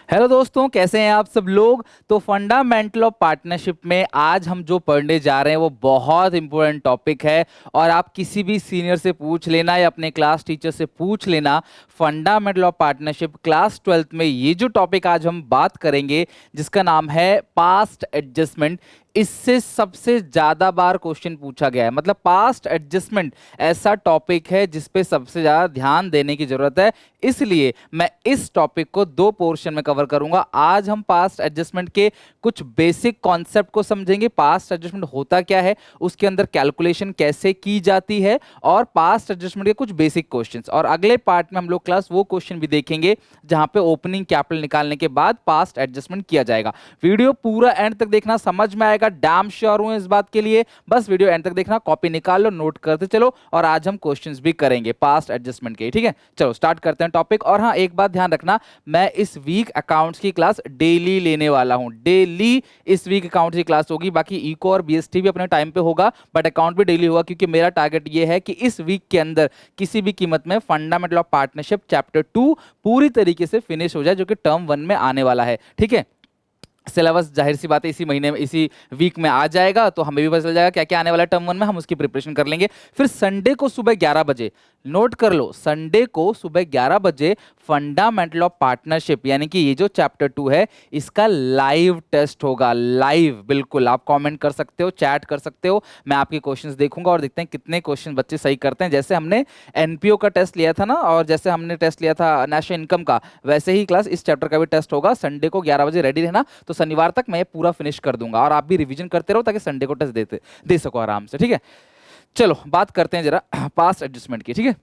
Hello दोस्तों, कैसे हैं आप सब लोग। तो फंडामेंटल ऑफ पार्टनरशिप में आज हम जो पढ़ने जा रहे हैं वो बहुत इंपॉर्टेंट टॉपिक है। और आप किसी भी सीनियर से पूछ लेना या अपने क्लास टीचर से पूछ लेना, fundamental of partnership class 12th में ये जो टॉपिक आज हम बात करेंगे जिसका नाम है पास्ट एडजस्टमेंट, इससे सबसे ज्यादा बार क्वेश्चन पूछा गया है। मतलब पास्ट एडजस्टमेंट ऐसा टॉपिक है जिसपे सबसे ज्यादा ध्यान देने की जरूरत है। इसलिए मैं इस टॉपिक को दो पोर्शन में कवर करूंगा। आज हम पास्ट एडजस्टमेंट के कुछ बेसिक कॉन्सेप्ट को समझेंगे, पास्ट एडजस्टमेंट होता क्या है, उसके अंदर कैलकुलेशन कैसे की जाती है, और पास्ट एडजस्टमेंट के कुछ बेसिक क्वेश्चंस। और अगले पार्ट में हम लोग क्लास वो क्वेश्चन भी देखेंगे जहां पे ओपनिंग कैपिटल निकालने के बाद पास्ट एडजस्टमेंट किया जाएगा। वीडियो पूरा एंड तक देखना, समझ में आएगा, डैम श्योर हूं इस बात के लिए। बस वीडियो एंड तक देखना, कॉपी निकाल लो, नोट करते चलो। और आज हम क्वेश्चंस भी करेंगे पास्ट एडजस्टमेंट के, ठीक है। चलो स्टार्ट करते हैं टॉपिक। और हाँ, एक बात ध्यान रखना, मैं इस वीक अकाउंट्स की क्लास डेली लेने वाला हूं। डेली इस वीक अकाउंट्स की क्लास होगी। बाकी इको और बीएसटी भी अपने टाइम पे होगा, बट अकाउंट भी डेली होगा, क्योंकि मेरा टारगेट ये है कि इस वीक के अंदर किसी भी कीमत में फंडामेंटल ऑफ पार्टनरशिप चैप्टर 2 पूरी तरीके से फिनिश हो जाए, जो कि टर्म 1 में आने वाला है, ठीक है। सिलेबस जाहिर सी बात है इसी महीने में, इसी वीक में आ जाएगा, तो हमें भी पता चल जाएगा क्या क्या आने वाला है टर्म 1 में, हम उसकी प्रिपरेशन कर लेंगे। फिर संडे को सुबह 11 बजे, नोट कर लो, संडे को सुबह 11 बजे फंडामेंटल ऑफ पार्टनरशिप यानी कि ये जो चैप्टर 2 है इसका लाइव टेस्ट होगा। लाइव, बिल्कुल, आप कमेंट कर सकते हो, चैट कर सकते हो, मैं आपके क्वेश्चंस देखूंगा और देखते हैं कितने क्वेश्चन बच्चे सही करते हैं। जैसे हमने एनपीओ का टेस्ट लिया था ना, और जैसे हमने टेस्ट लिया था नेशनल इनकम का, वैसे ही क्लास इस चैप्टर का भी टेस्ट होगा। संडे को 11 बजे रेडी रहना, तो शनिवार तक मैं ये पूरा फिनिश कर दूंगा। और आप भी रिवीजन करते रहो ताकि संडे को टेस्ट दे सको आराम से, ठीक है। चलो बात करते हैं जरा पास्ट एडजस्टमेंट की, ठीक है।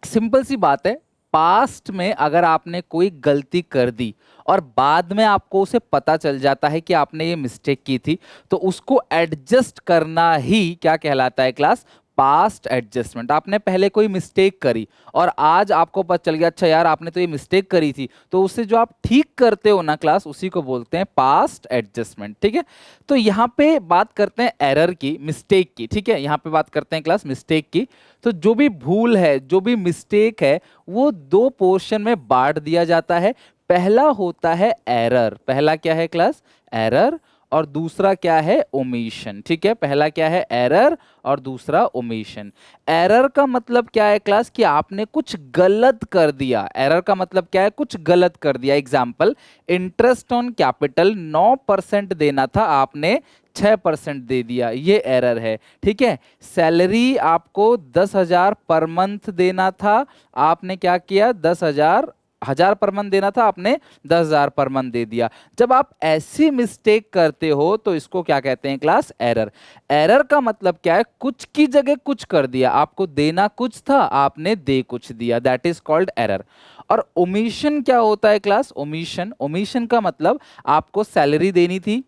सिंपल सी बात है, पास्ट में अगर आपने कोई गलती कर दी और बाद में आपको उसे पता चल जाता है कि आपने ये मिस्टेक की थी, तो उसको एडजस्ट करना ही क्या कहलाता है क्लास, पास्ट एडजस्टमेंट। आपने पहले कोई मिस्टेक करी और आज आपको पता चल गया, अच्छा यार आपने तो ये मिस्टेक करी थी, तो उससे जो आप ठीक करते हो ना क्लास, उसी को बोलते हैं पास्ट एडजस्टमेंट, ठीक है। तो यहाँ पे बात करते हैं एरर की, मिस्टेक की, ठीक है। यहाँ पे बात करते हैं क्लास मिस्टेक की। तो जो भी भूल है, जो भी मिस्टेक है, वो दो पोर्शन में बांट दिया जाता है। पहला होता है एरर, पहला क्या है क्लास, एरर, और दूसरा क्या है, ओमिशन, ठीक है। पहला क्या है, एरर, और दूसरा ओमिशन। एरर का मतलब क्या है क्लास, कि आपने कुछ गलत कर दिया। एरर का मतलब क्या है, कुछ गलत कर दिया। एग्जाम्पल, इंटरेस्ट ऑन कैपिटल 9% देना था, आपने 6% दे दिया, ये एरर है, ठीक है। सैलरी आपको 10,000 पर मंथ देना था, आपने क्या किया, 10,000 पर मंथ देना था, आपने 10,000 पर मंथ दे दिया। जब आप ऐसी मिस्टेक करते हो तो इसको क्या कहते हैं क्लास, एरर। एरर का मतलब क्या है, कुछ की जगह कुछ कर दिया, आपको देना कुछ था, आपने दे कुछ दिया, दैट इज कॉल्ड एरर। और ओमिशन क्या होता है क्लास, ओमिशन, ओमिशन का मतलब आपको सैलरी देनी थी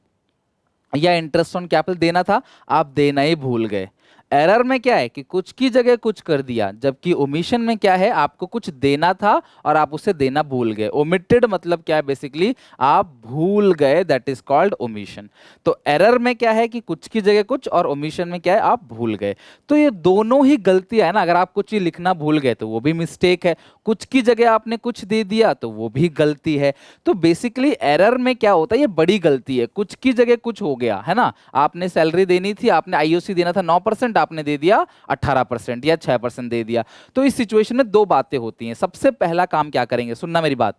या इंटरेस्ट ऑन कैपिटल देना था, आप देना ही भूल गए। एरर में क्या है कि कुछ की जगह कुछ कर दिया, जबकि ओमिशन में क्या है, आपको कुछ देना था और आप उसे देना भूल गए। ओमिटेड मतलब क्या है, बेसिकली आप भूल गए, दैट इज कॉल्ड ओमिशन। तो एरर में क्या है कि कुछ की जगह कुछ, और ओमिशन में क्या है, आप भूल गए। तो ये दोनों ही गलतियां है ना। अगर आप कुछ चीज लिखना भूल गए तो वो भी मिस्टेक है, कुछ की जगह आपने कुछ दे दिया तो वो भी गलती है। तो बेसिकली एरर में क्या होता है, ये बड़ी गलती है, कुछ की जगह कुछ हो गया है ना। आपने सैलरी देनी थी, आपने आईओसी देना था 9%, आपने दे दिया 18% या 6% दे दिया। तो इस सिचुएशन में दो बातें होती हैं। सबसे पहला काम क्या करेंगे, सुनना मेरी बात,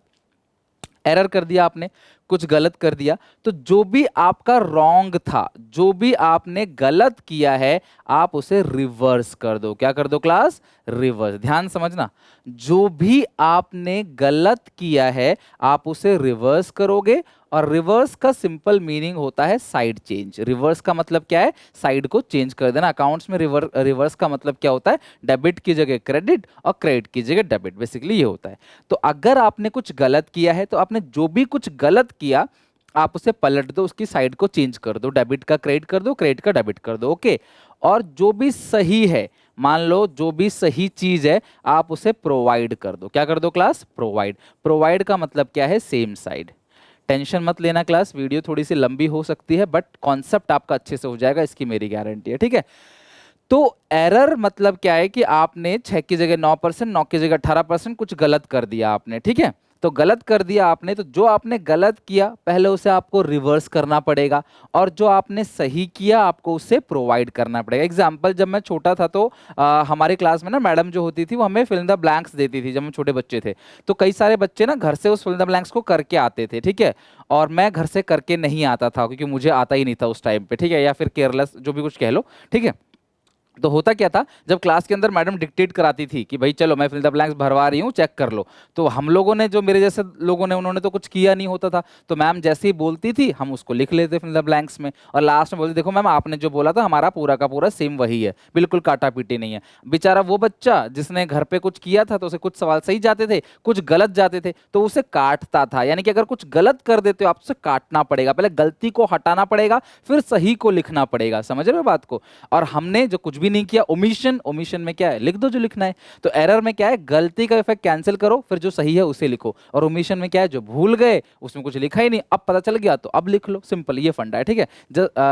एरर कर दिया आपने, कुछ गलत कर दिया, तो जो भी आपका रॉन्ग था, जो भी आपने गलत किया है, आप उसे रिवर्स कर दो। क्या कर दो क्लास, रिवर्स। ध्यान समझना, जो भी आपने गलत किया है आप उसे रिवर्स करोगे। और रिवर्स का सिंपल मीनिंग होता है साइड चेंज। रिवर्स का मतलब क्या है, साइड को चेंज कर देना। अकाउंट्स में रिवर्स का मतलब क्या होता है, डेबिट की जगह क्रेडिट और क्रेडिट की जगह डेबिट, बेसिकली ये होता है। तो अगर आपने कुछ गलत किया है तो आपने जो भी कुछ गलत किया आप उसे पलट दो, उसकी साइड को चेंज कर दो, डेबिट का क्रेडिट कर दो, क्रेडिट का डेबिट कर दो, ओके। और जो भी सही है, मान लो जो भी सही चीज है, आप उसे प्रोवाइड कर दो। क्या कर दो क्लास, प्रोवाइड। प्रोवाइड का मतलब क्या है, सेम साइड। टेंशन मत लेना क्लास, वीडियो थोड़ी सी लंबी हो सकती है, बट कॉन्सेप्ट आपका अच्छे से हो जाएगा, इसकी मेरी गारंटी है, ठीक है। तो एरर मतलब क्या है कि आपने 6 की जगह 9%, 9 की जगह 18%, कुछ गलत कर दिया आपने, ठीक है। तो गलत कर दिया आपने, तो जो आपने गलत किया पहले उसे आपको रिवर्स करना पड़ेगा, और जो आपने सही किया आपको उसे प्रोवाइड करना पड़ेगा। एग्जाम्पल, जब मैं छोटा था तो हमारी क्लास में ना मैडम जो होती थी वो हमें फिल इन द ब्लैंक्स देती थी जब हम छोटे बच्चे थे। तो कई सारे बच्चे ना घर से उस फिल इन द ब्लैंक्स को करके आते थे, ठीक है, और मैं घर से करके नहीं आता था क्योंकि मुझे आता ही नहीं था उस टाइम पे, ठीक है, या फिर केयरलेस जो भी कुछ कह लो, ठीक है। तो होता क्या था, जब क्लास के अंदर मैडम डिक्टेट कराती थी कि भाई चलो मैं फिल द ब्लैंक्स भरवा रही हूँ, चेक कर लो, तो हम लोगों ने, जो मेरे जैसे लोगों ने, उन्होंने तो कुछ किया नहीं होता था, तो मैम जैसे ही बोलती थी हम उसको लिख लेते फिल द ब्लैंक्स में, और लास्ट में बोलते देखो मैम आपने जो बोला था हमारा पूरा का पूरा सेम वही है, बिल्कुल काटा पीटी नहीं है। बेचारा वो बच्चा जिसने घर पे कुछ किया था तो उसे कुछ सवाल सही जाते थे, कुछ गलत जाते थे, तो उसे काटता था। यानी कि अगर कुछ गलत कर देते हो आप उसे काटना पड़ेगा, पहले गलती को हटाना पड़ेगा फिर सही को लिखना पड़ेगा। समझ रहे हो बात को? और हमने जो कुछ भी नहीं किया, ओमिशन, ओमिशन में क्या है, लिख दो जो लिखना है। तो एरर में क्या है, गलती का इफेक्ट कैंसिल करो फिर जो सही है उसे लिखो, और ओमिशन में क्या है, जो भूल गए उसमें कुछ लिखा ही नहीं, अब पता चल गया तो अब लिख लो, सिंपल, ये फंडा है, ठीक है।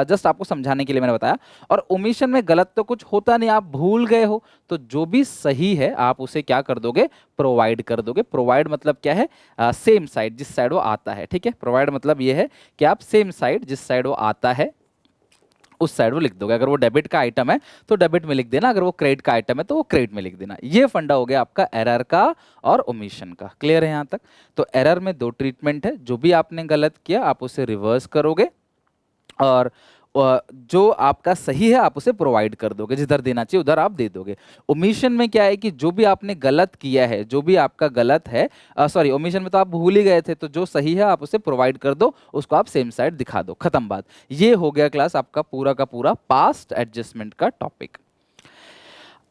जस्ट आपको समझाने के लिए मैंने बताया। और ओमिशन में गलत तो कुछ होता नहीं, आप भूल गए हो तो जो भी सही है आप उसे क्या कर दोगे, प्रोवाइड कर दोगे। प्रोवाइड मतलब क्या है, सेम साइड, जिस साइड वो आता है, ठीक है। प्रोवाइड मतलब ये है कि आप सेम साइड, जिस साइड वो आता है उस साइड वो लिख दोगे। अगर वो डेबिट का आइटम है तो डेबिट में लिख देना, अगर वो क्रेडिट का आइटम है तो वो क्रेडिट में लिख देना। ये फंडा हो गया आपका एरर का और ओमिशन का। क्लियर है यहाँ तक? तो एरर में दो ट्रीटमेंट है, जो भी आपने गलत किया आप उसे रिवर्स करोगे, और जो आपका सही है आप उसे प्रोवाइड कर दोगे, जिधर देना चाहिए उधर आप दे दोगे। ओमिशन में क्या है कि जो भी आपने गलत किया है, जो भी आपका गलत है, सॉरी, ओमिशन में तो आप भूल ही गए थे, तो जो सही है आप उसे प्रोवाइड कर दो, उसको आप सेम साइड दिखा दो, खत्म बात। ये हो गया क्लास आपका पूरा का पूरा पास्ट एडजस्टमेंट का टॉपिक।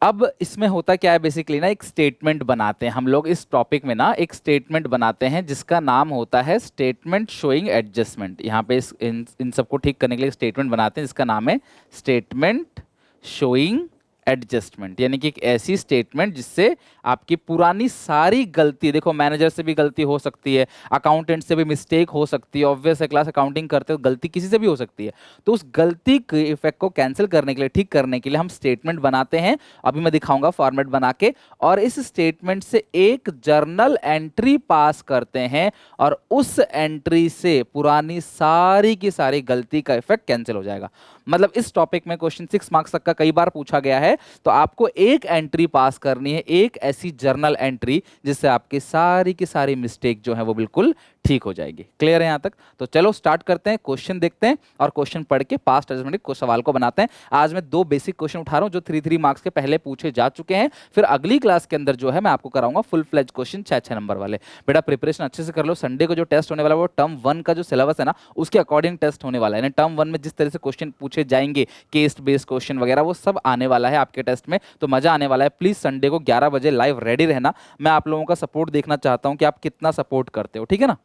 अब इसमें होता क्या है, बेसिकली ना एक स्टेटमेंट बनाते हैं हम लोग इस टॉपिक में ना, एक स्टेटमेंट बनाते हैं जिसका नाम होता है स्टेटमेंट शोइंग एडजस्टमेंट। यहाँ पे इन सबको ठीक करने के लिए स्टेटमेंट बनाते हैं जिसका नाम है स्टेटमेंट शोइंग एडजस्टमेंट। यानी कि एक ऐसी स्टेटमेंट जिससे आपकी पुरानी सारी गलती, देखो मैनेजर से भी गलती हो सकती है, अकाउंटेंट से भी मिस्टेक हो सकती है, ऑब्वियस है, क्लास अकाउंटिंग करते हो गलती किसी से भी हो सकती है, तो उस गलती के इफेक्ट को कैंसिल करने के लिए, ठीक करने के लिए हम स्टेटमेंट बनाते हैं। अभी मैं दिखाऊंगा फॉर्मेट बना के, और इस स्टेटमेंट से एक जर्नल एंट्री पास करते हैं, और उस एंट्री से पुरानी सारी की सारी गलती का इफेक्ट कैंसिल हो जाएगा। मतलब इस टॉपिक में क्वेश्चन 6 मार्क्स तक का कई बार पूछा गया है, तो आपको एक एंट्री पास करनी है, एक ऐसी जर्नल एंट्री जिससे आपकी सारी की सारी मिस्टेक जो है वो बिल्कुल ठीक हो जाएगी। क्लियर है यहां तक? तो चलो स्टार्ट करते हैं, क्वेश्चन देखते हैं और क्वेश्चन पढ़ के पास्ट एडजस्टमेंट को सवाल को बनाते हैं। आज मैं दो बेसिक क्वेश्चन उठा रहा हूं जो 3 मार्क्स के पहले पूछे जा चुके हैं, फिर अगली क्लास के अंदर जो है मैं आपको कराऊंगा फुल फ्लेज क्वेश्चन 6 नंबर वाले। बेटा प्रिपरेशन अच्छे से कर लो, संडे को जो टेस्ट होने वाला है वो टर्म 1 का जो सिलेबस है ना उसके अकॉर्डिंग टेस्ट होने वाला है। यानी टर्म 1 में जिस तरह से क्वेश्चन पूछे जाएंगे, केस बेस्ड क्वेश्चन वगैरह, वो सब आने वाला है आपके टेस्ट में, तो मजा आने वाला है। प्लीज संडे को 11 बजे लाइव रेडी रहना, मैं आप लोगों का सपोर्ट देखना चाहता हूं कि आप कितना सपोर्ट करते हो, ठीक है ना।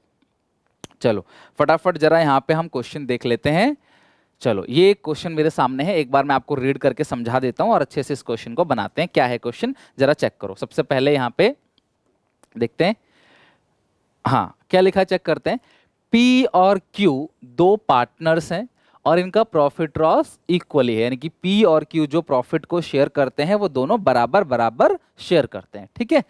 चलो फटाफट जरा यहाँ पे हम क्वेश्चन देख लेते हैं। चलो ये एक क्वेश्चन मेरे सामने है, एक बार मैं आपको रीड करके समझा देता हूँ और अच्छे से इस क्वेश्चन को बनाते हैं। क्या है क्वेश्चन, जरा चेक करो। सबसे पहले यहाँ पे देखते हैं, हाँ क्या लिखा है चेक करते हैं। पी और क्यू दो पार्टनर्स हैं और इनका प्रॉफिट लॉस इक्वली है, यानी कि पी और क्यू जो प्रॉफिट को शेयर करते हैं वो दोनों बराबर बराबर शेयर करते हैं, ठीक है।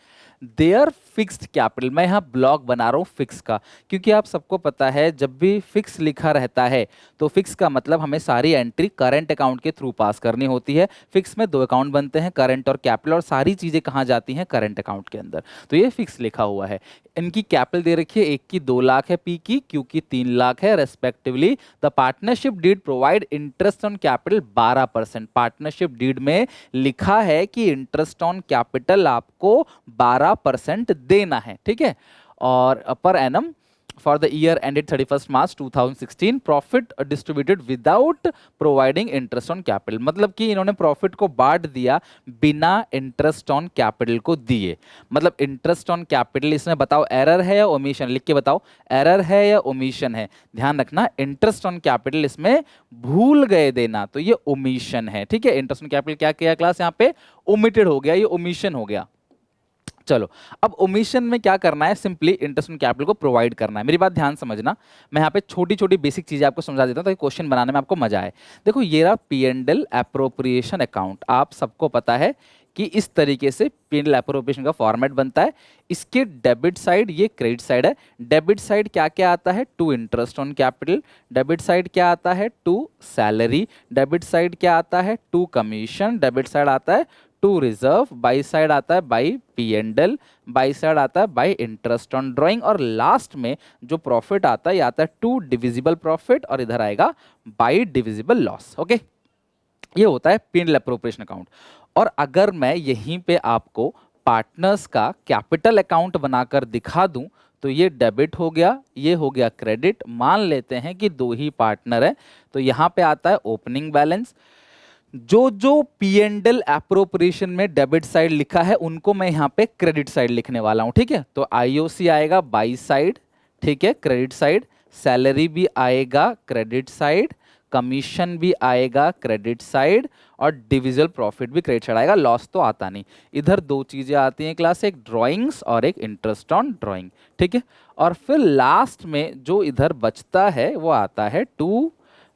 देयर फिक्स्ड कैपिटल, मैं यहाँ ब्लॉक बना रहा हूँ फिक्स का, क्योंकि आप सबको पता है जब भी फिक्स लिखा रहता है तो फिक्स का मतलब हमें सारी एंट्री करंट अकाउंट के थ्रू पास करनी होती है। फिक्स में दो अकाउंट बनते हैं, करंट और कैपिटल, और सारी चीजें कहाँ जाती हैं, करंट अकाउंट के अंदर। तो ये फिक्स लिखा हुआ है। इनकी कैपिटल दे रखी है, एक की 2 लाख है, पी की, क्यू की 3 लाख है respectively. The partnership deed provide interest on capital 12%। Partnership deed में लिखा है कि इंटरेस्ट ऑन कैपिटल आपको 12% देना है, ठीक है। और per annum for the year ended 31 March 2016, profit distributed without providing interest on capital, मतलब कि इन्होंने प्रॉफिट को बांट दिया बिना इंटरेस्ट ऑन कैपिटल को दिए। मतलब इंटरेस्ट ऑन कैपिटल इसमें बताओ एरर है या ओमिशन, लिख के बताओ एरर है या ओमिशन है। ध्यान रखना, इंटरेस्ट ऑन कैपिटल इसमें भूल गए देना तो ये ओमिशन है, ठीक है। इंटरेस्ट ऑन कैपिटल क्या किया क्लास, यहाँ पे ओमिटेड हो गया, ये ओमिशन हो गया। चलो अब ओमिशन में क्या करना है, सिंपली इंटरेस्ट ऑन कैपिटल को प्रोवाइड करना है। मेरी बात ध्यान समझना, मैं यहाँ पे छोटी छोटी बेसिक चीजें आपको समझा देता हूँ ताकि क्वेश्चन बनाने में आपको मजा आए। देखो ये रहा P and L appropriation account, आप सबको पता है कि इस तरीके से P&L अप्रोप्रिएशन का फॉर्मेट बनता है। इसके डेबिट साइड ये क्रेडिट साइड है। डेबिट साइड क्या क्या आता है? To interest on capital. Debit side क्या आता है? To salary. डेबिट साइड क्या आता है? To commission. डेबिट साइड आता है टू रिजर्व। बाई साइड आता है बाई P&L। बाई साइड आता है बाई इंटरेस्ट ऑन ड्राइंग। और लास्ट में जो प्रॉफिट आता है ये आता है टू डिविजिबल प्रॉफिट, और इधर आएगा बाई डिविजिबल लॉस। ओके, ये होता है P&L अप्रोप्रिएशन अकाउंट। और अगर मैं यहीं पे आपको पार्टनर्स का कैपिटल अकाउंट बनाकर दिखा दूं तो ये डेबिट हो गया, ये हो गया क्रेडिट। मान लेते हैं कि दो ही पार्टनर है, तो यहाँ पे आता है ओपनिंग बैलेंस। जो जो P&L अप्रोप्रिएशन में डेबिट साइड लिखा है उनको मैं यहाँ पे क्रेडिट साइड लिखने वाला हूँ, ठीक है। तो IOC आएगा बाई साइड, ठीक है, क्रेडिट साइड। सैलरी भी आएगा क्रेडिट साइड, कमीशन भी आएगा क्रेडिट साइड, और डिविजिबल प्रॉफिट भी क्रेडिट साइड आएगा। लॉस तो आता नहीं। इधर दो चीजें आती हैं क्लास, एक ड्राइंग्स और एक इंटरेस्ट ऑन ड्राइंग, ठीक है। और फिर लास्ट में जो इधर बचता है वो आता है टू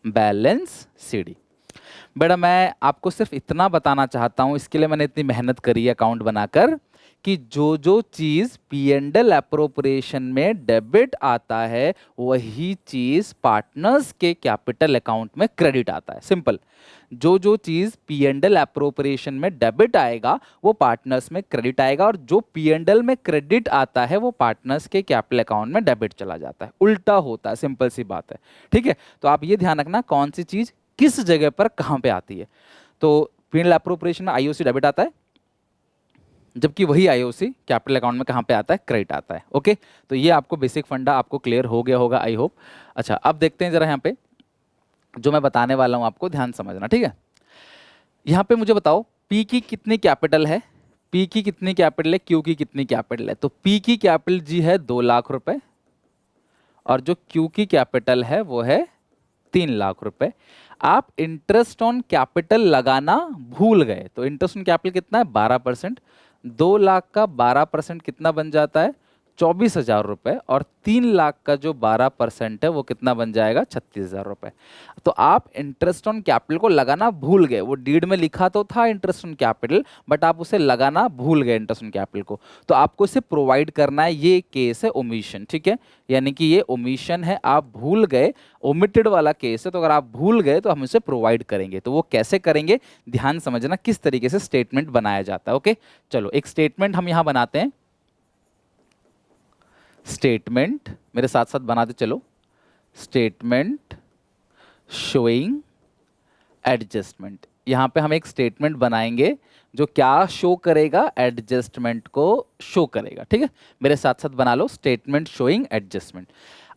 बैलेंस CD। बेटा मैं आपको सिर्फ इतना बताना चाहता हूं, इसके लिए मैंने इतनी मेहनत करी है अकाउंट बनाकर, कि जो जो चीज P&L अप्रोप्रिएशन में डेबिट आता है वही चीज पार्टनर्स के कैपिटल अकाउंट में क्रेडिट आता है। सिंपल। जो जो चीज P&L अप्रोप्रिएशन में डेबिट आएगा वो पार्टनर्स में क्रेडिट आएगा, और जो P&L में क्रेडिट आता है वो पार्टनर्स के कैपिटल अकाउंट में डेबिट चला जाता है। उल्टा होता है, सिंपल सी बात है, ठीक है। तो आप ये ध्यान रखना कौन सी चीज किस जगह पर कहां पे आती है। तो P&L अप्रोप्रिएशन में IOC डेबिट आता है, जबकि वही IOC कैपिटल अकाउंट में कहां पे आता है? क्रेडिट आता है। ओके, तो ये आपको बेसिक फंडा आपको क्लियर हो गया होगा, आई होप। अच्छा, अब देखते हैं जरा यहाँ पे जो मैं बताने वाला हूं, आपको ध्यान समझना, ठीक है। यहाँ पे मुझे बताओ P की कितनी कैपिटल है, P की कितनी कैपिटल है, Q की कितनी कैपिटल है। तो P की कैपिटल जी है 2 लाख रुपए, और जो Q की कैपिटल है वो है 3 लाख रुपए। आप इंटरेस्ट ऑन कैपिटल लगाना भूल गए, तो इंटरेस्ट ऑन कैपिटल कितना है? 12%। 2 लाख का 12% कितना बन जाता है? 24,000 रुपए। और 3 लाख का जो 12% है वो कितना बन जाएगा? 36,000 रुपए। तो आप इंटरेस्ट ऑन कैपिटल को लगाना भूल गए। वो डीड में लिखा तो था इंटरेस्ट ऑन कैपिटल, बट आप उसे लगाना भूल गए इंटरेस्ट ऑन कैपिटल को। तो आपको इसे प्रोवाइड करना है। ये केस है ओमिशन, ठीक है, यानी कि ये ओमिशन है, आप भूल गए, ओमिटेड वाला केस है। तो अगर आप भूल गए तो हम इसे प्रोवाइड करेंगे। तो वो कैसे करेंगे, ध्यान समझना किस तरीके से स्टेटमेंट बनाया जाता है। ओके, चलो एक स्टेटमेंट हम यहां बनाते हैं। स्टेटमेंट मेरे साथ साथ बनाते चलो। Statement showing adjustment. यहां पे हम एक स्टेटमेंट बनाएंगे जो क्या शो करेगा? एडजस्टमेंट को शो करेगा, ठीक है। मेरे साथ साथ बना लो स्टेटमेंट शोइंग एडजस्टमेंट।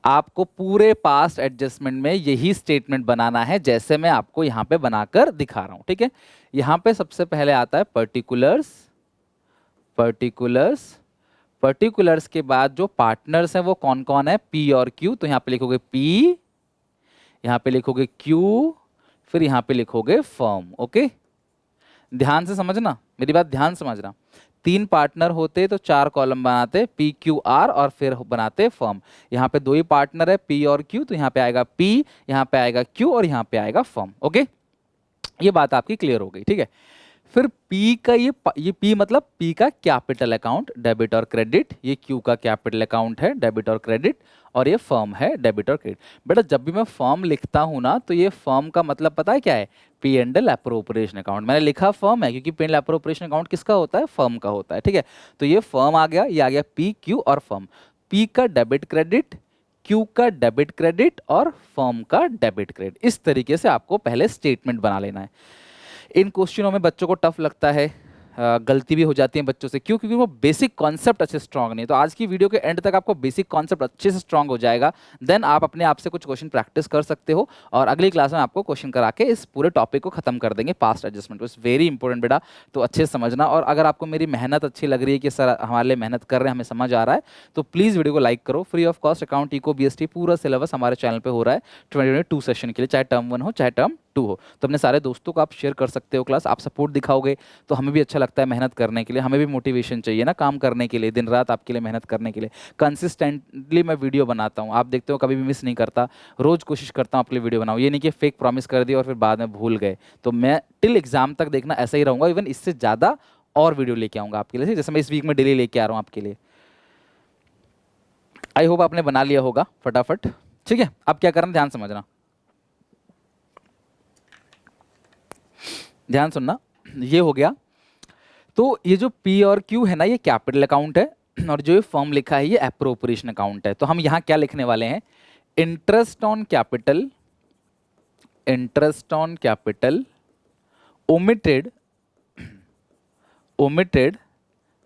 आपको पूरे पास्ट एडजस्टमेंट में यही स्टेटमेंट बनाना है जैसे मैं आपको यहां पे बनाकर दिखा रहा हूं, ठीक है। यहां पे सबसे पहले आता है पर्टिकुलर्स। पर्टिकुलर्स, पर्टिकुलर्स के बाद जो पार्टनर्स हैं वो कौन कौन है? P और Q। तो यहां पे लिखोगे P, यहां पे लिखोगे Q, फिर यहां पे लिखोगे फर्म। ओके, ध्यान से समझना, मेरी बात ध्यान समझना। 3 पार्टनर होते तो 4 कॉलम बनाते, PQR, और फिर बनाते फर्म। यहाँ पे 2 ही पार्टनर है P और Q, तो यहाँ पे आएगा P, यहाँ पे आएगा Q, और यहाँ पे आएगा फर्म। ओके, ये बात आपकी क्लियर हो गई, ठीक है। फिर P का ये P मतलब P का कैपिटल अकाउंट, डेबिट और क्रेडिट। ये Q का कैपिटल अकाउंट है, डेबिट और क्रेडिट, और ये फर्म है, डेबिट और क्रेडिट। बेटा जब भी मैं फर्म लिखता हूं ना तो ये फर्म का मतलब पता है क्या है? P&L appropriation account. मैंने लिखा फर्म है क्योंकि P&L अप्रोप्रिएशन अकाउंट किसका होता है? फर्म का होता है, ठीक है। तो ये फर्म आ गया, ये आ गया P, Q और फर्म। P का डेबिट क्रेडिट, Q का डेबिट क्रेडिट, और फर्म का डेबिट क्रेडिट। इस तरीके से आपको पहले स्टेटमेंट बना लेना है। इन क्वेश्चनों में बच्चों को टफ लगता है, गलती भी हो जाती है बच्चों से। क्यों? क्योंकि वो बेसिक कॉन्सेप्ट अच्छे स्ट्रांग नहीं। तो आज की वीडियो के एंड तक आपको बेसिक कॉन्सेप्ट अच्छे से स्ट्रांग हो जाएगा, देन आप अपने आप से कुछ क्वेश्चन प्रैक्टिस कर सकते हो, और अगली क्लास में आपको क्वेश्चन करा के इस पूरे टॉपिक को खत्म कर देंगे, पास्ट एडजस्टमेंट को। इट्स वेरी इंपॉर्टेंट बेटा, तो अच्छे से समझना। और अगर आपको मेरी मेहनत अच्छी लग रही है कि सर हमारे लिए मेहनत कर रहे हैं, हमें समझ आ रहा है, तो प्लीज़ वीडियो को लाइक करो। Free of cost account, eco, BST पूरा सिलेबस हमारे चैनल पर हो रहा है 2022 सेशन के लिए, चाहे टर्म 1 हो चाहे टर्म 2 हो। तो अपने सारे दोस्तों को आप शेयर कर सकते हो क्लास। आप सपोर्ट दिखाओगे तो हमें भी अच्छा लगता है मेहनत करने के लिए, हमें भी मोटिवेशन चाहिए ना काम करने के लिए, दिन रात आपके लिए मेहनत करने के लिए। कंसिस्टेंटली मैं वीडियो बनाता हूँ, आप देखते हो कभी भी मिस नहीं करता, रोज़ कोशिश करता हूँ आपके लिए वीडियो बनाऊँ। ये नहीं कि फेक प्रॉमिस कर दिया और फिर बाद में भूल गए। तो मैं टिल एग्जाम तक देखना ऐसा ही रहूँगा, इवन इससे ज़्यादा और वीडियो लेके आऊंगा आपके लिए, जैसे मैं इस वीक में डेली लेके आ रहा हूँ आपके लिए। आई होप आपने बना लिया होगा फटाफट। ठीक है, अब क्या करना, ध्यान समझना, ध्यान सुनना। ये हो गया। तो ये जो पी और क्यू है ना, ये कैपिटल अकाउंट है, और जो ये फर्म लिखा है ये एप्रोप्रिएशन अकाउंट है। तो हम यहाँ क्या लिखने वाले हैं, interest on capital, interest on capital omitted, omitted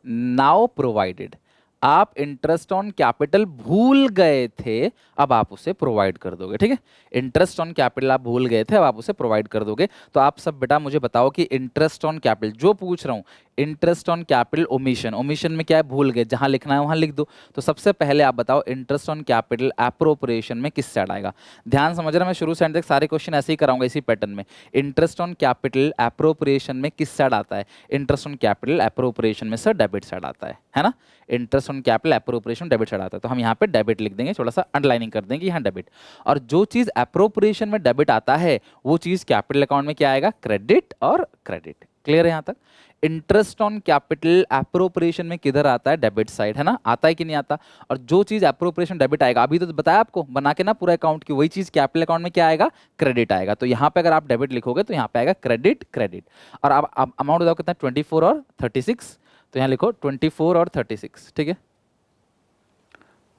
now provided. आप इंटरेस्ट ऑन कैपिटल भूल गए थे, अब आप उसे प्रोवाइड कर दोगे। ठीक है, इंटरेस्ट ऑन कैपिटल आप भूल गए थे, अब आप उसे प्रोवाइड कर दोगे। तो आप सब बेटा मुझे बताओ कि इंटरेस्ट ऑन कैपिटल जो पूछ रहा हूं, interest on capital omission, omission में क्या है, भूल गए, जहां लिखना है वहां लिख दो। तो सबसे पहले आप बताओ इंटरेस्ट ऑन कैपिटल एप्रोप्रिएशन में किस साइड आएगा। ध्यान समझना, मैं शुरू से एंड तक सारे क्वेश्चन ऐसे ही कराऊंगा इसी पैटर्न में। इंटरेस्ट ऑन कैपिटल एप्रोप्रिएशन में किस साइड आता है, इंटरेस्ट ऑन कैपिटल एप्रोप्रिएशन में सर डेबिट साइड आता है ना। Interest on capital appropriation debit side आता है, तो हम यहाँ पे डेबिट लिख देंगे, थोड़ा सा अंडरलाइनिंग कर देंगे यहाँ डेबिट। और जो चीज एप्रोप्रिएशन में डेबिट आता है वो चीज कैपिटल अकाउंट में क्या आएगा, क्रेडिट और क्रेडिट। क्लियर है यहाँ तक। इंटरेस्ट ऑन कैपिटल एप्रोप्रिएशन में किधर आता है, डेबिट साइड, है ना, आता है कि नहीं आता। और जो चीज एप्रोप्रिएशन डेबिट आएगा, अभी तो बताया आपको बना के ना पूरा अकाउंट की, वही चीज कैपिटल अकाउंट में क्या आएगा, क्रेडिट आएगा। तो यहाँ पे अगर आप डेबिट लिखोगे तो यहाँ पे आएगा क्रेडिट क्रेडिट। और अब अमाउंट बताओ कितना, 24 और 36, तो यहाँ लिखो 24 और 36। ठीक है,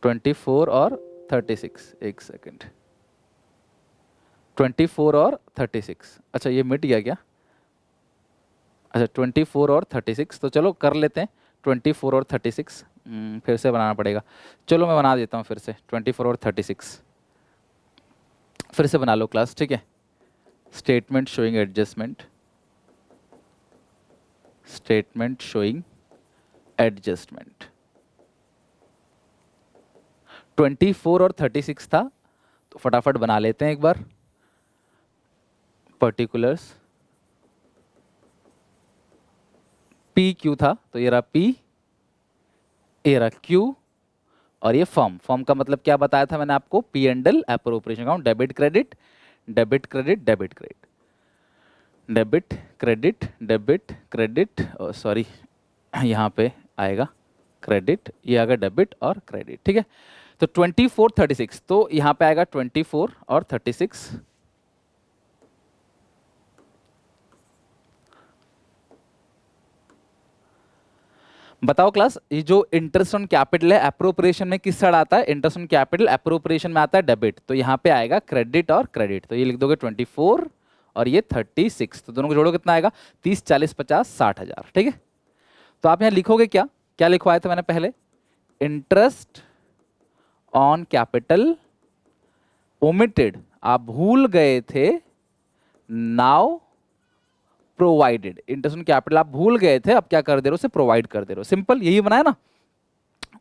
24 और 36, एक सेकेंड, 24 और 36, अच्छा ये मिट गया क्या, अच्छा 24 और 36, तो चलो कर लेते हैं 24 और 36, फिर से बनाना पड़ेगा। चलो मैं बना देता हूँ फिर से 24 और 36, फिर से बना लो क्लास। ठीक है, statement showing adjustment, statement showing adjustment. 24 और 36 था, तो फटाफट बना लेते हैं एक बार। पर्टिकुलर्स पी क्यू था, तो ये रहा पी, ये रहा क्यू, और ये फर्म, फर्म का मतलब क्या बताया था मैंने आपको, P and L appropriation account, debit credit, debit credit, debit credit, debit credit, debit credit, sorry यहाँ पे आएगा क्रेडिट, ये आएगा डेबिट और क्रेडिट। ठीक है, तो 24 36, तो यहाँ पे आएगा 24 और 36। बताओ क्लास, ये जो इंटरेस्ट ऑन कैपिटल है एप्रोप्रिएशन में किस साइड आता है, इंटरेस्ट ऑन कैपिटल एप्रोप्रिएशन में आता है डेबिट, तो यहाँ पे आएगा क्रेडिट और क्रेडिट। तो ये लिख दोगे 24 और ये 36, तो दोनों को जोड़ो कितना आएगा, 30 40 50 60,000। ठीक है, तो आप यहाँ लिखोगे क्या, क्या लिखवाया था मैंने पहले, इंटरेस्ट ऑन कैपिटल ओमिटेड, आप भूल गए थे, now provided. Interest on capital आप भूल गए थे, अब क्या कर दे रहे हो, उसे प्रोवाइड कर दे रहे हो। सिंपल यही बनाया ना,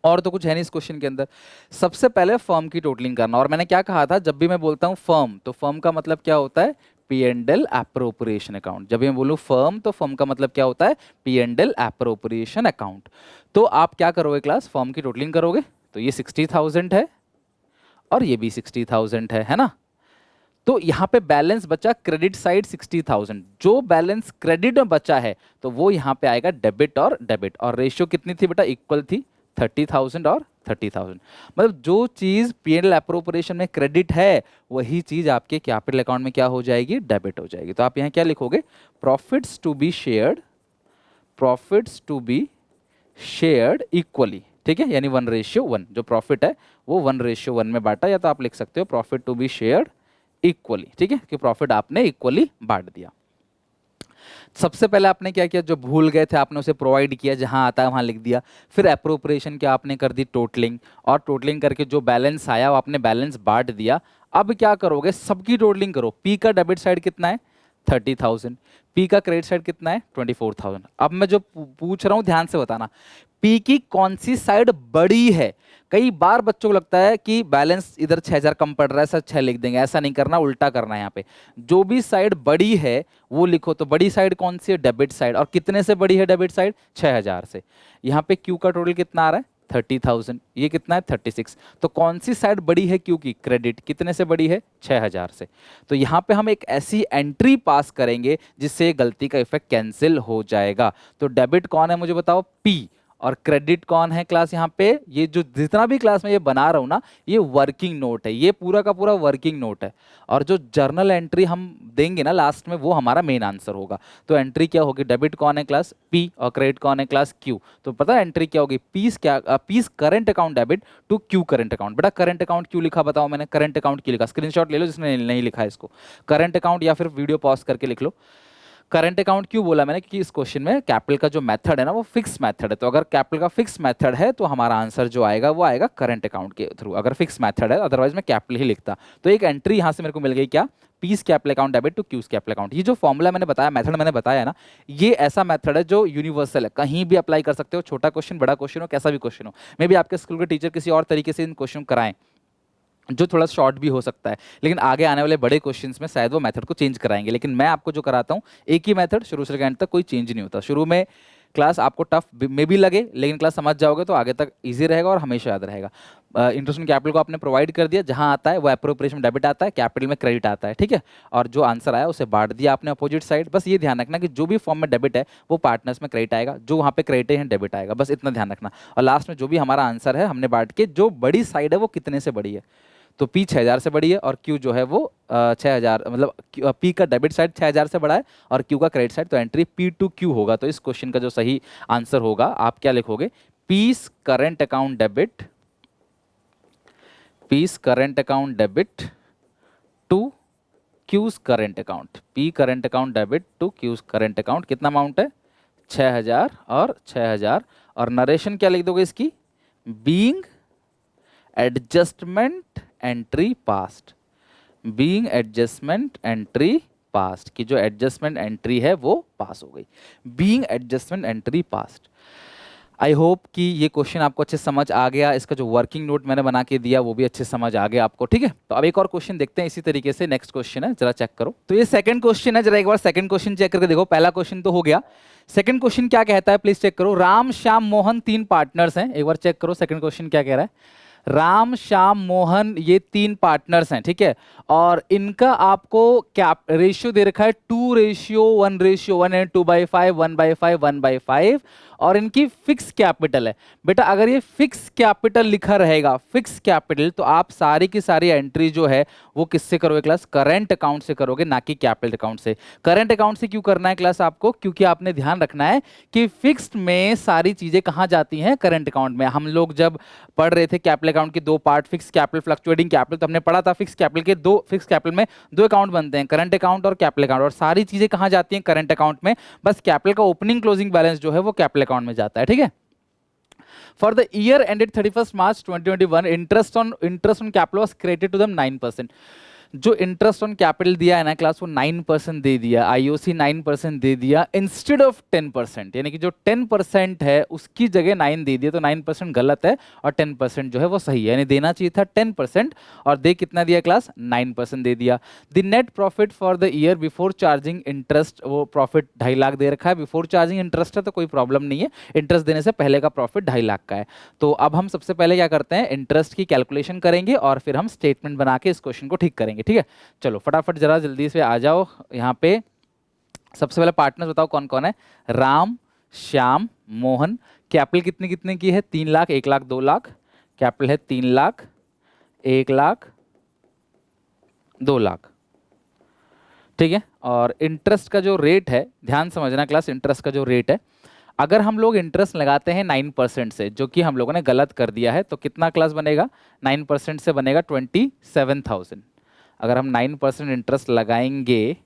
और तो कुछ है नहीं इस क्वेश्चन के अंदर। सबसे पहले फर्म की टोटलिंग करना, और मैंने क्या कहा था, जब भी मैं बोलता हूं फर्म, तो फर्म का मतलब क्या होता है, P and L appropriation account. जब भी मैं बोलूं फर्म, तो फर्म का मतलब क्या होता है, P and L appropriation account. तो आप क्या करोगे क्लास, फर्म की टोटलिंग करोगे, तो ये 60,000 है और ये भी 60,000 है ना। तो यहाँ पे बैलेंस बचा क्रेडिट साइड 60,000, जो बैलेंस क्रेडिट में बचा है तो वो यहाँ पे आएगा डेबिट और डेबिट। और रेशियो कितनी थी बेटा, इक्वल थी, 30,000 और 30,000। मतलब जो चीज पीएनएल एप्रोप्रिएशन में क्रेडिट है वही चीज आपके कैपिटल अकाउंट में क्या हो जाएगी, डेबिट हो जाएगी। तो आप यहाँ क्या लिखोगे, profits to be shared, profits to be shared equally. ठीक है, यानी 1:1, जो प्रॉफिट है वो 1:1 में बांटा, या तो आप लिख सकते हो profit to be shared equally. ठीक है, कि प्रॉफिट आपने इक्वली बांट दिया। सबसे पहले आपने क्या किया, जो भूल गए थे आपने उसे प्रोवाइड किया, जहां आता है वहां लिख दिया। फिर एप्रोप्रिएशन क्या आपने कर दी, टोटलिंग, और टोटलिंग करके जो बैलेंस आया वो आपने बैलेंस बांट दिया। अब क्या करोगे, सबकी टोटलिंग करो। पी का डेबिट साइड कितना है, 30,000, पी का क्रेडिट साइड कितना है, 24,000। अब मैं जो पूछ रहा हूं ध्यान से बताना, पी की कौन सी साइड बड़ी है। कई बार बच्चों को लगता है कि बैलेंस इधर 6,000 कम पड़ रहा है, सर 6 लिख देंगे, ऐसा नहीं करना, उल्टा करना है। यहाँ पे जो भी साइड बड़ी है वो लिखो। तो बड़ी साइड कौन सी है, डेबिट साइड, और कितने से बड़ी है डेबिट साइड, 6,000 से। यहाँ पे क्यू का टोटल कितना आ रहा है, 30,000, ये कितना है 36। तो कौन सी साइड बड़ी है क्यू की? क्रेडिट। कितने से बड़ी है? 6,000 से। तो यहाँ पे हम एक ऐसी एंट्री पास करेंगे जिससे गलती का इफेक्ट कैंसिल हो जाएगा। तो डेबिट कौन है मुझे बताओ? पी। और क्रेडिट कौन है क्लास यहाँ पे? ये जो जितना भी क्लास में ये बना रहा हूँ ना, ये वर्किंग नोट है, ये पूरा का पूरा वर्किंग नोट है। और जो जर्नल एंट्री हम देंगे ना लास्ट में, वो हमारा मेन आंसर होगा। तो एंट्री क्या होगी? डेबिट कौन है क्लास? पी। और क्रेडिट कौन है क्लास? क्यू। तो पता है एंट्री क्या होगी? पीस क्या? P's current account debit to Q current account. बेटा करंट अकाउंट क्यों लिखा बताओ मैंने? करंट अकाउंट क्यों लिखा? स्क्रीनशॉट ले लो जिसने नहीं लिखा है इसको। करंट अकाउंट या फिर वीडियो पॉज करके लिख लो। करंट अकाउंट क्यों बोला मैंने? क्योंकि इस क्वेश्चन में कैपिटल का जो मेथड है ना, वो फिक्स मेथड है। तो अगर कैपिटल का फिक्स मेथड है तो हमारा आंसर जो आएगा वो आएगा करंट अकाउंट के थ्रू, अगर फिक्स मेथड है। अदरवाइज मैं कैपिटल ही लिखता। तो एक एंट्री यहाँ से मेरे को मिल गई, क्या? P's capital account debit to Q's capital account. ये जो फॉर्मूला मैंने बताया, मेथड मैंने बताया ना, ये ऐसा मेथड है जो यूनिवर्सल है, कहीं भी अप्लाई कर सकते हो। छोटा क्वेश्चन, बड़ा क्वेश्चन हो, कैसा भी क्वेश्चन हो। मे भी आपके स्कूल के टीचर किसी और तरीके से इन क्वेश्चन कराएं जो थोड़ा शॉर्ट भी हो सकता है, लेकिन आगे आने वाले बड़े क्वेश्चंस में शायद वो मेथड को चेंज कराएंगे। लेकिन मैं आपको जो कराता हूँ एक ही मेथड, शुरू से एंड तक कोई चेंज नहीं होता। शुरू में क्लास आपको टफ में भी लगे, लेकिन क्लास समझ जाओगे तो आगे तक इजी रहेगा और हमेशा याद रहेगा। इंटरेस्ट ऑन कैपिटल को आपने प्रोवाइड कर दिया, जहां आता है वो एप्रोप्रिएशन डेबिट आता है, कैपिटल में क्रेडिट आता है, ठीक है। और जो आंसर आया उसे बांट दिया आपने अपोजिट साइड। बस ये ध्यान रखना कि जो भी फॉर्म में डेबिट है वो पार्टनर्स में क्रेडिट आएगा, जो वहाँ पे क्रेडिट है डेबिट आएगा, बस इतना ध्यान रखना। और लास्ट में जो भी हमारा आंसर है हमने बांट के, जो बड़ी साइड है वो कितने से बड़ी है, तो पी 6,000 से बड़ी है और क्यू जो है वो 6,000, मतलब पी का डेबिट साइड 6,000 से बड़ा है और क्यू का क्रेडिट साइड, तो एंट्री पी टू क्यू होगा। तो इस क्वेश्चन का जो सही आंसर होगा, आप क्या लिखोगे? P's current account debit, P's current account debit to Q's current account. P current account debit to Q's current account. कितना अमाउंट है? 6,000 और 6,000। और नरेशन क्या लिख दोगे इसकी? Being adjustment entry past. Being adjustment entry past की जो एडजस्टमेंट एंट्री है वो पास हो गई। Being adjustment entry past. I hope कि ये क्वेश्चन आपको अच्छे समझ आ गया। इसका जो वर्किंग नोट मैंने बना के दिया वो भी अच्छे समझ आ गया आपको, ठीक है। तो अब एक और क्वेश्चन देखते हैं इसी तरीके से। नेक्स्ट क्वेश्चन है, जरा चेक करो। तो ये सेकंड क्वेश्चन है, जरा एक बार सेकंड क्वेश्चन चेक करके देखो। पहला क्वेश्चन तो हो गया, सेकंड क्वेश्चन क्या कहता है प्लीज चेक करो। राम श्याम मोहन 3 पार्टनर्स हैं। एक बार चेक करो सेकंड क्वेश्चन क्या कह रहा है। राम श्याम मोहन ये 3 पार्टनर्स हैं, ठीक है। और इनका आपको क्या रेशियो दे रखा है? 2:1:1 एंड 2/5, 1/5, 1/5। और इनकी फिक्स कैपिटल है। बेटा अगर ये फिक्स कैपिटल लिखा रहेगा, फिक्स कैपिटल, तो आप सारी की सारी एंट्री जो है वो किससे करोगे क्लास? करंट अकाउंट से करोगे, ना कि कैपिटल अकाउंट से। करंट अकाउंट से क्यों करना है क्लास आपको? क्योंकि आपने ध्यान रखना है कि फिक्स्ड में सारी चीजें कहाँ जाती हैं? करंट अकाउंट में। हम लोग जब पढ़ रहे थे कैपिटल अकाउंट के 2 part, fix capital, fluctuating capital, तो हमने पढ़ा था फिक्स कैपिटल के फिक्स कैपिटल में 2 अकाउंट बनते हैं, करंट अकाउंट और कैपिटल अकाउंट। और सारी चीजें कहाँ जाती हैं? करंट अकाउंट में। बस कैपिटल का ओपनिंग क्लोजिंग बैलेंस जो है वो कैपिटल अकाउंट में जाता है, ठीक है। For the year ended 31st March 2021, interest on capital was credited to them 9%. जो इंटरेस्ट ऑन कैपिटल दिया है ना क्लास, वो 9% दे दिया, आईओसी 9% दे दिया इंस्टेड ऑफ 10%। यानी कि जो 10% है उसकी जगह 9 दे दिया, तो 9% गलत है और 10% जो है वो सही है। यानी देना चाहिए था 10% और दे कितना दिया क्लास? 9% दे दिया। The net profit for the year before charging interest, वो प्रॉफिट 2.5 लाख दे रखा है। बिफोर चार्जिंग इंटरेस्ट है तो कोई प्रॉब्लम नहीं है, इंटरेस्ट देने से पहले का प्रॉफिट 2.5 लाख का है। तो अब हम सबसे पहले क्या करते हैं? इंटरेस्ट की कैलकुलेशन करेंगे और फिर हम स्टेटमेंट बना के इस क्वेश्चन को ठीक करेंगे, ठीक है। चलो फटाफट जरा जल्दी से आ जाओ यहाँ पे। सबसे पहले पार्टनर बताओ कौन कौन है? राम श्याम मोहन। कैपिटल कितने कितने की है? 3 लाख, 1 लाख, 2 लाख। कैपिटल है 3 लाख, 1 लाख, 2 लाख, ठीक है। और इंटरेस्ट का जो रेट है, ध्यान समझना क्लास, इंटरेस्ट का जो रेट है, अगर हम लोग इंटरेस्ट लगाते हैं 9% से, जो कि हम लोगों ने गलत कर दिया है, तो कितना क्लास बनेगा? 9% से बनेगा 27,000। अगर हम 9% इंटरेस्ट लगाएंगे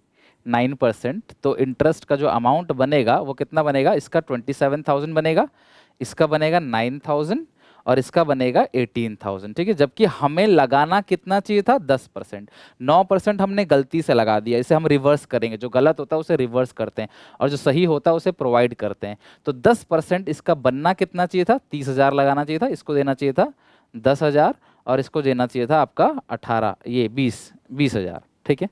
9%, तो इंटरेस्ट का जो अमाउंट बनेगा वो कितना बनेगा? इसका 27,000 बनेगा, इसका बनेगा 9,000 और इसका बनेगा 18,000, ठीक है। जबकि हमें लगाना कितना चाहिए था? 10%। 9% हमने गलती से लगा दिया, इसे हम रिवर्स करेंगे। जो गलत होता है उसे रिवर्स करते हैं और जो सही होता है उसे प्रोवाइड करते हैं। तो 10% इसका बनना कितना चाहिए था? 30,000 लगाना चाहिए था, इसको देना चाहिए था 10,000 और इसको देना चाहिए था आपका 18, ये 20,000, ठीक है।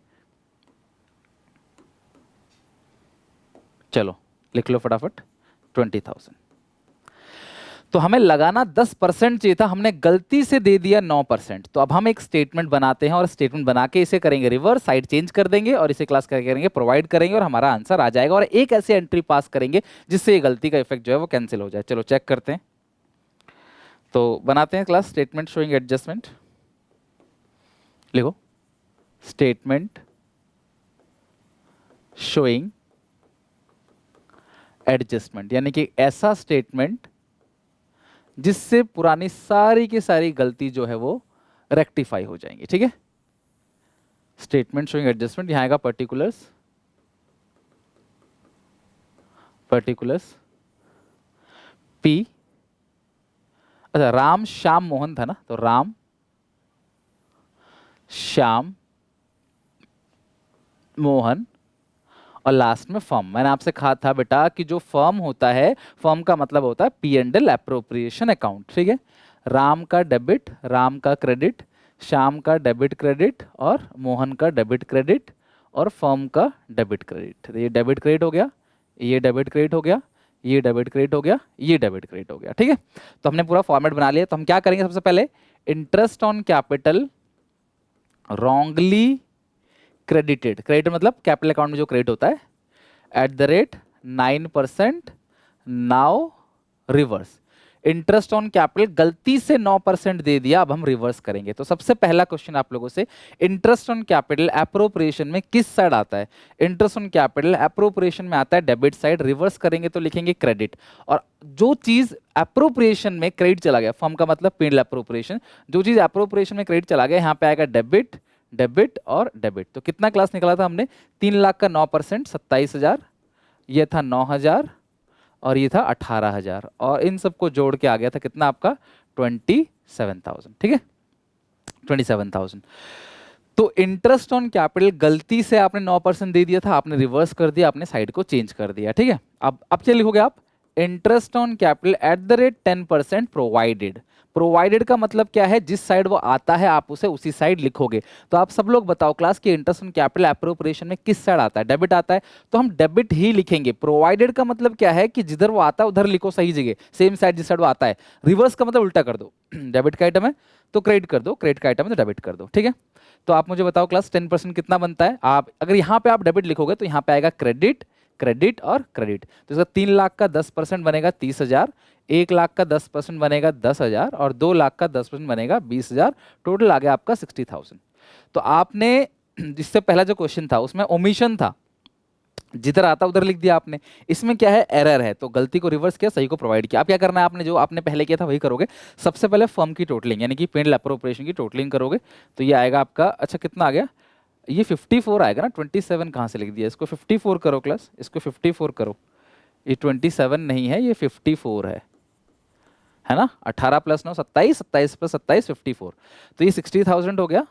चलो लिख लो फटाफट 20,000। तो हमें लगाना 10% चाहिए था, हमने गलती से दे दिया 9%। तो अब हम एक स्टेटमेंट बनाते हैं और स्टेटमेंट बना के इसे करेंगे रिवर्स, साइड चेंज कर देंगे और इसे क्लास क्या करेंगे, प्रोवाइड करेंगे और हमारा आंसर आ जाएगा। और एक ऐसी एंट्री पास करेंगे जिससे ये गलती का इफेक्ट जो है वो कैंसिल हो जाए। चलो चेक करते हैं। तो बनाते हैं क्लास स्टेटमेंट शोइंग एडजस्टमेंट। लिखो स्टेटमेंट शोइंग एडजस्टमेंट, यानी कि ऐसा स्टेटमेंट जिससे पुरानी सारी की सारी गलती जो है वो रेक्टिफाई हो जाएंगी। ठीक है, स्टेटमेंट शोइंग एडजस्टमेंट, यहां आएगा पर्टिकुलर्स, पर्टिकुलर्स पी, अच्छा राम श्याम मोहन था ना, तो राम श्याम मोहन और लास्ट में फर्म। मैंने आपसे कहा था बेटा कि जो फर्म होता है, फर्म का मतलब होता है P and L appropriation account. ठीक है, राम का डेबिट, राम का क्रेडिट, श्याम का डेबिट क्रेडिट और मोहन का डेबिट क्रेडिट और फर्म का डेबिट क्रेडिट। ये डेबिट क्रेडिट हो गया, ये डेबिट क्रेडिट हो गया, ये डेबिट क्रेडिट हो गया, ये डेबिट क्रेडिट हो गया। ठीक है, तो हमने पूरा फॉर्मेट बना लिया। तो हम क्या करेंगे, सबसे पहले interest on capital wrongly credited, credit मतलब कैपिटल अकाउंट में जो क्रेडिट होता है, at the rate 9%, now reverse. Interest on capital गलती से 9% दे दिया, अब हम रिवर्स करेंगे। तो सबसे पहला क्वेश्चन आप लोगों से, इंटरेस्ट ऑन कैपिटल एप्रोप्रिएशन में किस साइड आता है? इंटरेस्ट ऑन कैपिटल एप्रोप्रिएशन में आता है डेबिट साइड, रिवर्स करेंगे तो लिखेंगे क्रेडिट। और जो चीज एप्रोप्रिएशन में क्रेडिट चला गया, फर्म का मतलब पीएनएल एप्रोप्रिएशन, जो चीज एप्रोप्रिएशन में क्रेडिट चला गया, यहाँ पे आएगा डेबिट, डेबिट और डेबिट। तो कितना क्लास निकला था हमने, 3 लाख का 9% 27,000, ये था 9,000 और ये था 18,000, और इन सबको जोड़ के आ गया था कितना आपका 27,000। ठीक है, 27,000। तो इंटरेस्ट ऑन कैपिटल गलती से आपने 9% दे दिया था, आपने रिवर्स कर दिया, आपने साइड को चेंज कर दिया। ठीक है, अब क्या लिखोगे आप, interest on capital at the rate 10% provided. Provided का मतलब क्या है, जिस साइड वो आता है आप उसे उसी साइड लिखोगे। तो आप सब लोग बताओ क्लास की इंटरेस्ट ऑन कैपिटल एप्रोप्रिएशन में किस साइड आता है, डेबिट आता है, तो हम डेबिट ही लिखेंगे। प्रोवाइडेड का मतलब क्या है कि जिधर वो आता है उधर लिखो, सही जगह, सेम साइड जिस साइड वो आता है। रिवर्स का मतलब उल्टा कर दो, डेबिट का आइटम है तो क्रेडिट कर दो, क्रेडिट का आइटम है तो डेबिट कर दो। ठीक है, तो आप मुझे बताओ क्लास 10% कितना बनता है। आप अगर यहाँ पे आप डेबिट लिखोगे तो यहाँ पे आएगा क्रेडिट, क्रेडिट और क्रेडिट। तो इसका 3 लाख का 10% बनेगा 30,000, 1 लाख का 10% बनेगा 10,000 और 2 लाख का 10% बनेगा 20,000। टोटल आ गया आपका 60,000। तो आपने जिससे पहला जो क्वेश्चन था उसमें ओमिशन था, जिधर आता उधर लिख दिया आपने। इसमें क्या है, एरर है, तो गलती को रिवर्स किया, सही को प्रोवाइड किया। आप क्या करना है, आपने जो आपने पहले किया था वही करोगे। सबसे पहले फर्म की टोटलिंग यानी कि पेंडल एप्रोप्रिएशन की टोटलिंग करोगे, तो ये आएगा आपका, अच्छा कितना आ गया, ये 54 आएगा ना, 27 कहाँ से लिख दिया, इसको 54 करो क्लास, इसको 54 करो, ये 27 नहीं है, ये 54 है ना। 18 + 9 27, 27 + 27 54, तो ये 60,000 हो गया,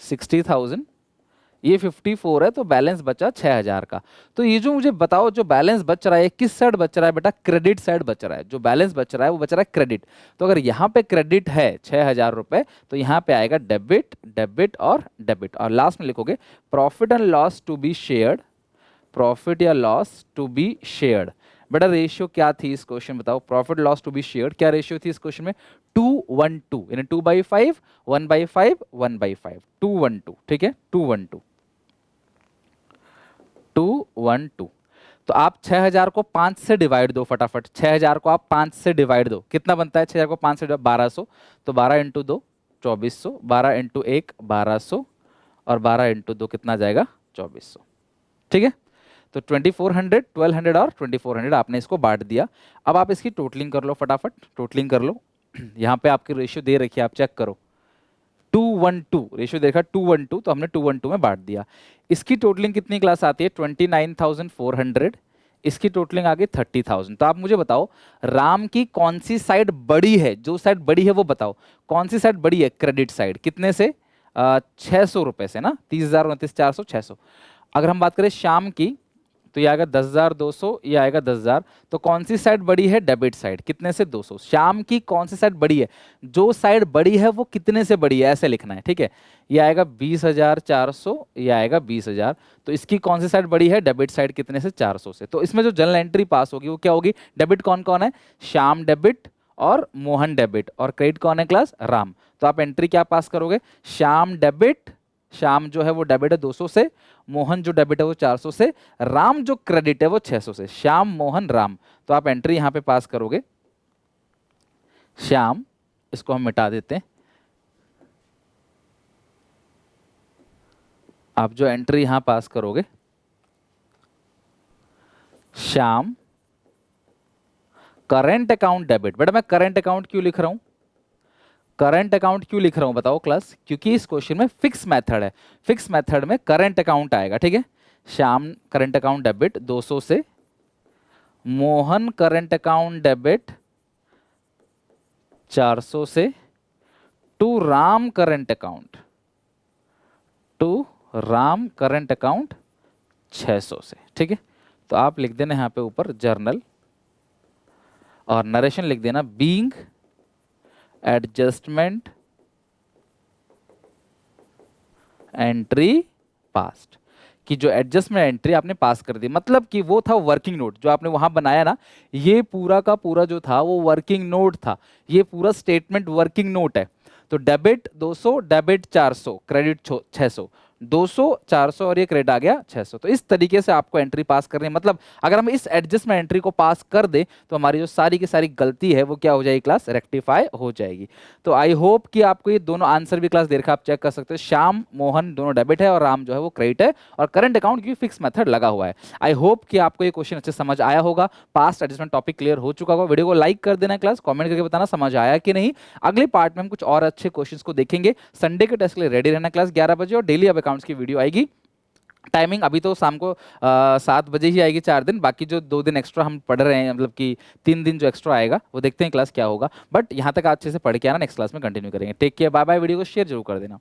60,000, ये 54 है, तो बैलेंस बचा 6,000 का। तो ये जो मुझे बताओ, जो बैलेंस बच रहा है किस साइड बच रहा है बेटा, क्रेडिट साइड बच रहा है। जो बैलेंस बच रहा है वो बच रहा है क्रेडिट। तो अगर यहाँ पे क्रेडिट है 6,000 रुपए, तो यहाँ पे आएगा डेबिट, डेबिट और डेबिट, और लास्ट में लिखोगे profit and loss to be shared, profit या लॉस टू बी शेयर्ड। बेटा रेशियो क्या थी इस क्वेश्चन, बताओ, profit loss to be shared क्या रेशियो थी इस क्वेश्चन में, 2:1:2, यानी 2/5, 1/5, 1/5, 2:1:2। ठीक है, 2:1:2, 2:1:2। तो आप 6,000 को 5 से डिवाइड दो फटाफट, 6,000 को आप 5 से डिवाइड दो, कितना बनता है 6,000 को 5 से 1200, तो 12 × 2 2400, 12 × 1 1200 और 12 × 2 कितना जाएगा 2400। ठीक है, तो 2400, 1200 और 2400 आपने इसको बांट दिया। अब आप इसकी टोटलिंग कर लो फटाफट, टोटलिंग कर लो। यहाँ पे आपकी रेशियो दे रखी है, आप चेक करो, 2:1:2 रेशियो देखा, 2:1:2, तो हमने 2:1:2 में बांट दिया। इसकी टोटलिंग कितनी क्लास आती है, 29,400, इसकी टोटलिंग आ गई 30,000। तो आप मुझे बताओ राम की कौन सी साइड बड़ी है, जो साइड बड़ी है वो बताओ, कौन सी साइड बड़ी है, क्रेडिट साइड, कितने से 600 रुपए से ना, 30,000, 29,400, 600। अगर हम बात करें श्याम की, तो तो ये आएगा 10,200, ये आएगा 10,000। तो कौन सी साइड बड़ी है? Debit side. कितने से? 200। श्याम की कौन सी साइड बड़ी है? जो साइड बड़ी है वो कितने से बड़ी है, ऐसे लिखना है, ठीक है। ये आएगा 20,400, ये आएगा 20,000। तो इसकी कौन सी साइड बड़ी है? Debit side. कितने से? 400 से। तो इसमें जो जनरल एंट्री पास होगी वो क्या होगी? डेबिट कौन कौन है? श्याम डेबिट और मोहन डेबिट, और क्रेडिट कौन है क्लास? राम। तो आप एंट्री क्या पास करोगे? श्याम डेबिट, श्याम जो है वो डेबिट है 200 से, मोहन जो डेबिट है वो 400 से, राम जो क्रेडिट है वो 600 से। श्याम मोहन राम। तो आप एंट्री यहां पे पास करोगे श्याम, इसको हम मिटा देते हैं। आप जो एंट्री यहां पास करोगे, श्याम करेंट अकाउंट डेबिट। बेटा मैं करेंट अकाउंट क्यों लिख रहा हूं? करंट अकाउंट क्यों लिख रहा हूं बताओ क्लास? क्योंकि इस क्वेश्चन में फिक्स मेथड है, फिक्स मेथड में करंट अकाउंट आएगा, ठीक है। श्याम करंट अकाउंट डेबिट 200 से, मोहन करंट अकाउंट डेबिट 400 से, to Ram current account, to Ram current account 600 से, ठीक है। तो आप लिख देना यहां पे ऊपर जर्नल, और नरेशन लिख देना बीइंग एडजस्टमेंट एंट्री पास्ट, कि जो एडजस्टमेंट एंट्री आपने पास कर दी, मतलब कि वो था वर्किंग नोट जो आपने वहां बनाया ना, ये पूरा का पूरा जो था वो वर्किंग नोट था, ये पूरा स्टेटमेंट वर्किंग नोट है। तो डेबिट 200, डेबिट 400, क्रेडिट 600, 200 400 और ये क्रेडिट आ गया 600। तो इस तरीके से आपको एंट्री पास करनी है। मतलब अगर हम इस एडजस्टमेंट एंट्री को पास कर दें तो हमारी जो सारी की सारी गलती है वो क्या हो जाएगी क्लास? रेक्टिफाई हो जाएगी। तो आई होप कि आपको ये दोनों आंसर भी क्लास देर का आप चेक कर सकते हो। श्याम मोहन दोनों डेबिट है और राम जो है वो क्रेडिट है, और करंट अकाउंट की फिक्स मेथड लगा हुआ है। आई होप कि आपको ये क्वेश्चन अच्छे समझ आया होगा, पास्ट एडजस्टमेंट टॉपिक क्लियर हो चुका होगा। वीडियो को लाइक कर देना क्लास, कमेंट करके बताना समझ आया कि नहीं। अगले पार्ट में हम कुछ और अच्छे क्वेश्चंस को देखेंगे। संडे के टेस्ट के लिए रेडी रहना क्लास 11 बजे, और डेली अब अकाउंट्स की वीडियो आएगी। टाइमिंग अभी तो शाम को 7 बजे ही आएगी 4 दिन, बाकी जो 2 दिन एक्स्ट्रा हम पढ़ रहे हैं, मतलब कि 3 दिन जो एक्स्ट्रा आएगा वो देखते हैं क्लास क्या होगा। बट यहाँ तक अच्छे से पढ़ के आना, नेक्स्ट क्लास में कंटिन्यू करेंगे। Take care, bye bye. Video को शेयर जरूर कर देना।